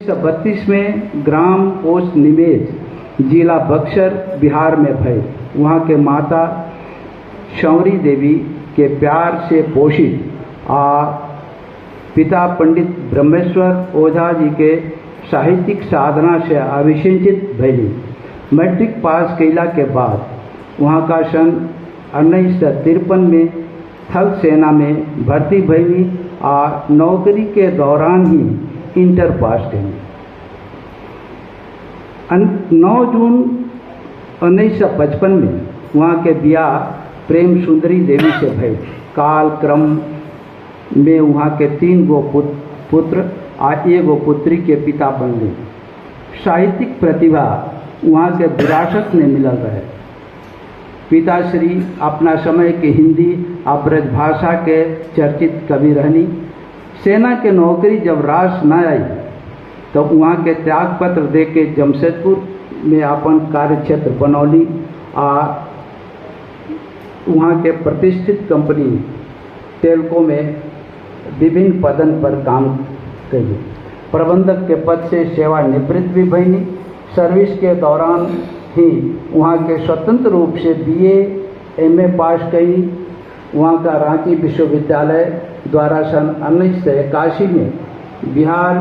1932 में ग्राम पोस्ट निमेज जिला बक्सर बिहार में भय। वहाँ के माता शौरी देवी के प्यार से पोषित पिता पंडित ब्रह्मेश्वर ओझा जी के साहित्यिक साधना से अभिषेचित भैली। मैट्रिक पास कैला के बाद वहाँ का सन 1953 में थल सेना में भर्ती भैली और नौकरी के दौरान ही इंटर पास कैली। 9 जून 1955 में वहाँ के ब्याह प्रेम सुंदरी देवी से भई। काल क्रम में वहाँ के 3 गो पुत्र और 1 गो पुत्री के पिता बन गए। साहित्यिक प्रतिभा वहाँ के विरासत में मिलल रहे। पिताश्री अपना समय के हिंदी और ब्रजभाषा के चर्चित कवि रहनी। सेना के नौकरी जब रास न आई तो वहाँ के त्याग पत्र दे के जमशेदपुर में अपन कार्य क्षेत्र बनौली और वहाँ के प्रतिष्ठित कंपनी टेल्को में विभिन्न पदन पर काम करी। प्रबंधक के पद से सेवानिवृत्त भी भईनी। सर्विस के दौरान ही वहाँ के स्वतंत्र रूप से BA MA पास करी। वहाँ का रांची विश्वविद्यालय द्वारा सन 1981 में बिहार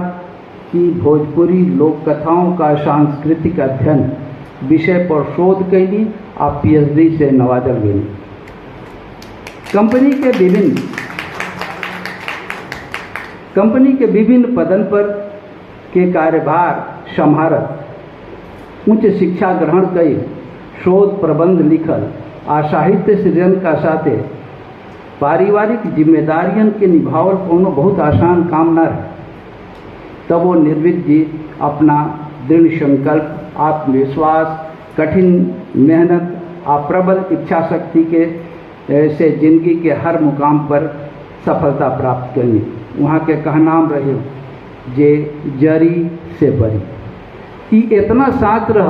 की भोजपुरी लोक कथाओं का सांस्कृतिक अध्ययन विषय पर शोध कैली और PhD से नवाजल गई। कंपनी के विभिन्न पदन पर के कार्यभार संभारत उच्च शिक्षा ग्रहण कई, शोध प्रबंध लिखल और साहित्य सृजन का साथे पारिवारिक जिम्मेदारियन के निभावल कोनो बहुत आसान काम न रहे। तब वो निर्भीक जी अपना दृढ़ संकल्प, आत्मविश्वास, कठिन मेहनत और प्रबल इच्छा शक्ति के से जिंदगी के हर मुकाम पर सफलता प्राप्त करनी। वहाँ के कहनाम रहे जे जरी से बरी। ई इतना साथ रह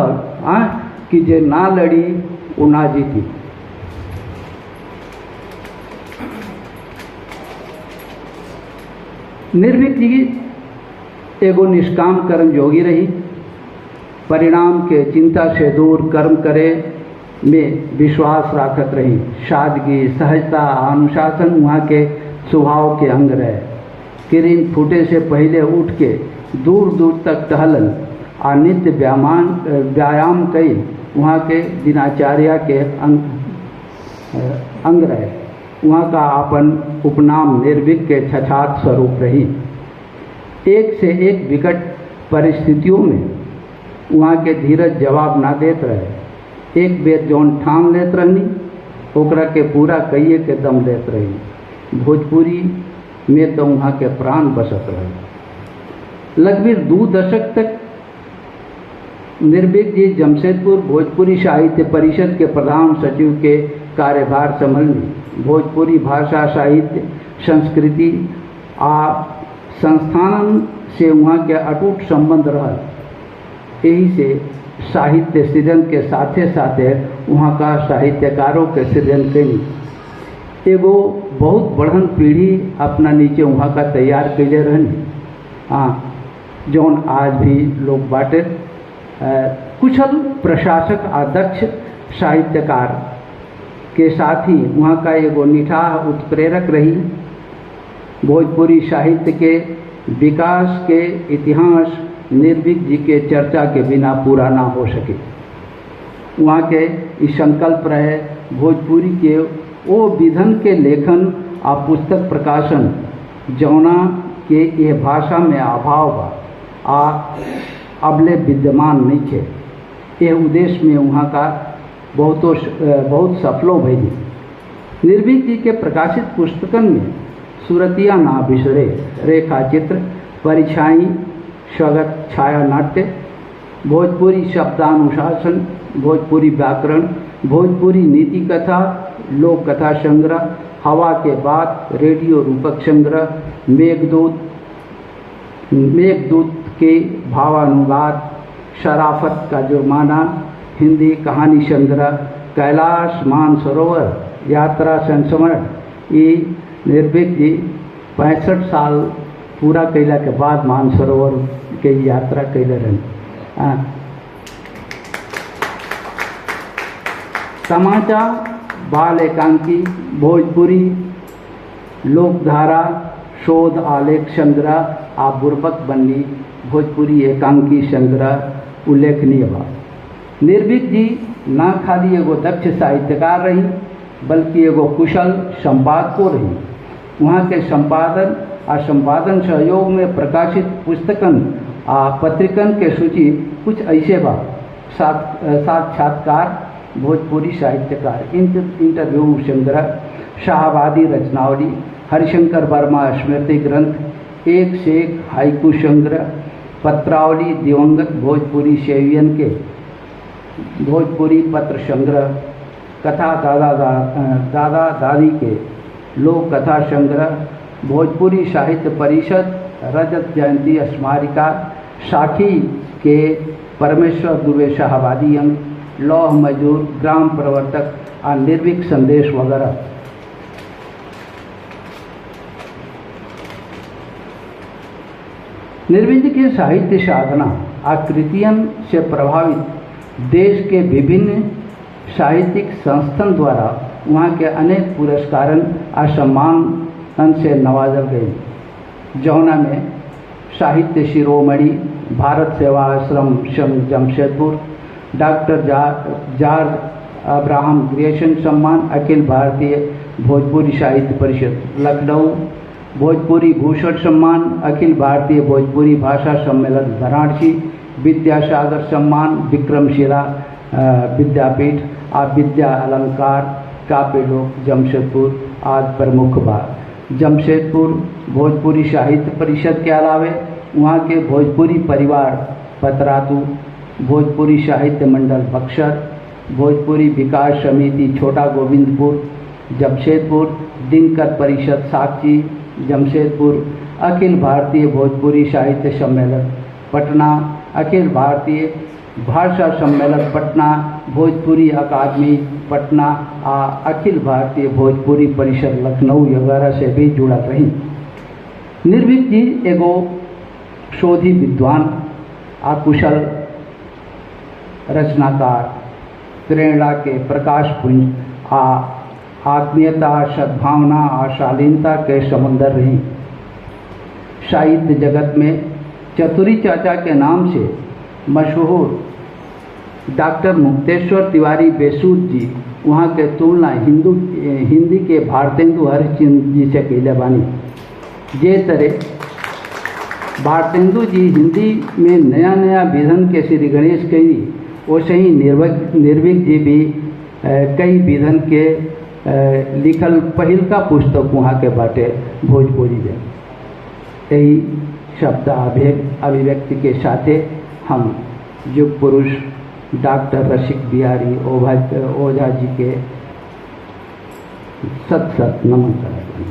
कि जे ना लड़ी वो ना जीती। निर्भीक जी एगो निष्काम कर्म योगी रही। परिणाम के चिंता से दूर कर्म करे में विश्वास राखत रही। सादगी, सहजता, अनुशासन वहाँ के स्वभाव के अंग रहे। किरण फूटे से पहले उठ के दूर दूर तक टहलन और नित्य व्यायाम कई वहाँ के दिनचर्या के अंग रहे। वहाँ का अपन उपनाम निर्भीक के छछात स्वरूप रही। एक से एक विकट परिस्थितियों में वहाँ के धीरज जवाब ना देत रहे। एक बेर जौन ठान लेत रहनी ओकरा के पूरा कहिए के दम लेत रही। भोजपुरी में तो वहाँ के प्राण बसत रहे। लगभग 2 दशक तक निर्भीक जी जमशेदपुर भोजपुरी साहित्य परिषद के प्रधान सचिव के कार्यभार संभालनी। भोजपुरी भाषा, साहित्य, संस्कृति आ संस्थान से वहाँ के अटूट संबंध रहा। यही से साहित्य सृजन के साथे साथे वहाँ का साहित्यकारों के सृजन कई। एगो बहुत बढ़न पीढ़ी अपना नीचे वहाँ का तैयार कैले रहनी। जौन आज भी लोग बाटे। कुशल प्रशासक अध्यक्ष साहित्यकार के साथ ही वहाँ का एगो निठाह उत्प्रेरक रही। भोजपुरी साहित्य के विकास के इतिहास निर्भीक जी के चर्चा के बिना पूरा ना हो सके। वहाँ के इस संकल्प रहे भोजपुरी के वो विधन के लेखन और पुस्तक प्रकाशन जौना के ये भाषा में अभाव बा अबले विद्यमान नहीं थे। यह उद्देश्य में वहाँ का बहुत सफलो भैली। निर्भीक जी के प्रकाशित पुस्तकन में सूरतिया ना बिसरे, रेखा चित्र, परिछाई, स्वगत छाया नाट्य, भोजपुरी शब्दानुशासन, भोजपुरी व्याकरण, भोजपुरी नीति कथा, लोक कथा संग्रह, हवा के बात, रेडियो रूपक संग्रह, मेघदूत के भावानुवाद, शराफत का जुर्माना, हिंदी कहानी संग्रह, कैलाश मानसरोवर यात्रा संस्मरण। ये निर्भीक जी 65 साल पूरा कैला के बाद मानसरोवर के यात्रा कैले रहन। तमाचा, बाल एकांकी, भोजपुरी लोकधारा, शोध आलेख संग्रह आ बुर्बक बन्नी भोजपुरी एकांकी संग्रह उल्लेखनीय बा। निर्भीक जी न खाली एगो दक्ष साहित्यकार रही बल्कि एगो कुशल संपादको रही। वहाँ के संपादन आ संपादन सहयोग में प्रकाशित पुस्तकन आ पत्रिकन के सूची कुछ ऐसे बा। साक्षात्कार भोजपुरी साहित्यकार, इंटरव्यू संग्रह, शाहवादी रचनावली, हरिशंकर वर्मा स्मृति ग्रंथ, एक से एक हाइकू संग्रह, पत्रावली दिवंगत भोजपुरी सेवियन के, भोजपुरी पत्र संग्रह, कथा दादा दादी के, लोक कथा संग्रह, भोजपुरी साहित्य परिषद, रजत जयंती स्मारिका, साखी के परमेश्वर दुबे शाहवादी अंग, लौह मजदूर, ग्राम प्रवर्तक और निर्भीक संदेश वगैरह। निर्भीक के साहित्य साधना आकृतियन से प्रभावित देश के विभिन्न साहित्यिक संस्थान द्वारा वहाँ के अनेक पुरस्कारन और सम्मान से नवाजल गई। जौना में साहित्य शिरोमणि, भारत सेवा आश्रम Jamshedpur, doctor George Abraham Grecian सम्मान, अखिल भारतीय भोजपुरी साहित्य परिषद लखनऊ, भोजपुरी भूषण सम्मान, अखिल भारतीय भोजपुरी भाषा सम्मेलन वाराणसी, विद्यासागर सम्मान, विक्रमशिला विद्यापीठ और विद्या अलंकार काव्यलोक जमशेदपुर आज प्रमुख बात। जमशेदपुर भोजपुरी साहित्य परिषद के अलावे वहाँ के भोजपुरी परिवार पतरातू, भोजपुरी साहित्य मंडल बक्सर, भोजपुरी विकास समिति छोटा गोविंदपुर जमशेदपुर, दिनकर परिषद साक्षी जमशेदपुर, अखिल भारतीय भोजपुरी साहित्य सम्मेलन पटना, अखिल भारतीय भाषा सम्मेलन पटना, भोजपुरी अकादमी पटना और अखिल भारतीय भोजपुरी परिषद लखनऊ वगैरह से भी जुड़ा रही। निर्भीक जी एगो शोधी विद्वान आ कुशल रचनाकार, प्रेरणा के प्रकाश पुंज आ आत्मीयता, सद्भावना और शालीनता के समंदर रही। साहित्य जगत में चतुरी चाचा के नाम से मशहूर डॉक्टर मुक्तेश्वर तिवारी बेसूद जी वहाँ के तुलना हिंदी के भारतेंदु हरिश्चंद्र जी से कैले बानी। जे तरह भारतेंदु जी हिंदी में नया नया विधन के श्री गणेश कई, वैसे ही निर्भीक जी भी कई विधन के लिखल पहिल का पुस्तक वहाँ के बाटे भोजपुरी में। यही शब्द अभिव्यक्ति के साथे हम युग पुरुष डॉक्टर रसिक बिहारी ओझा जी के सत नमन करते हैं।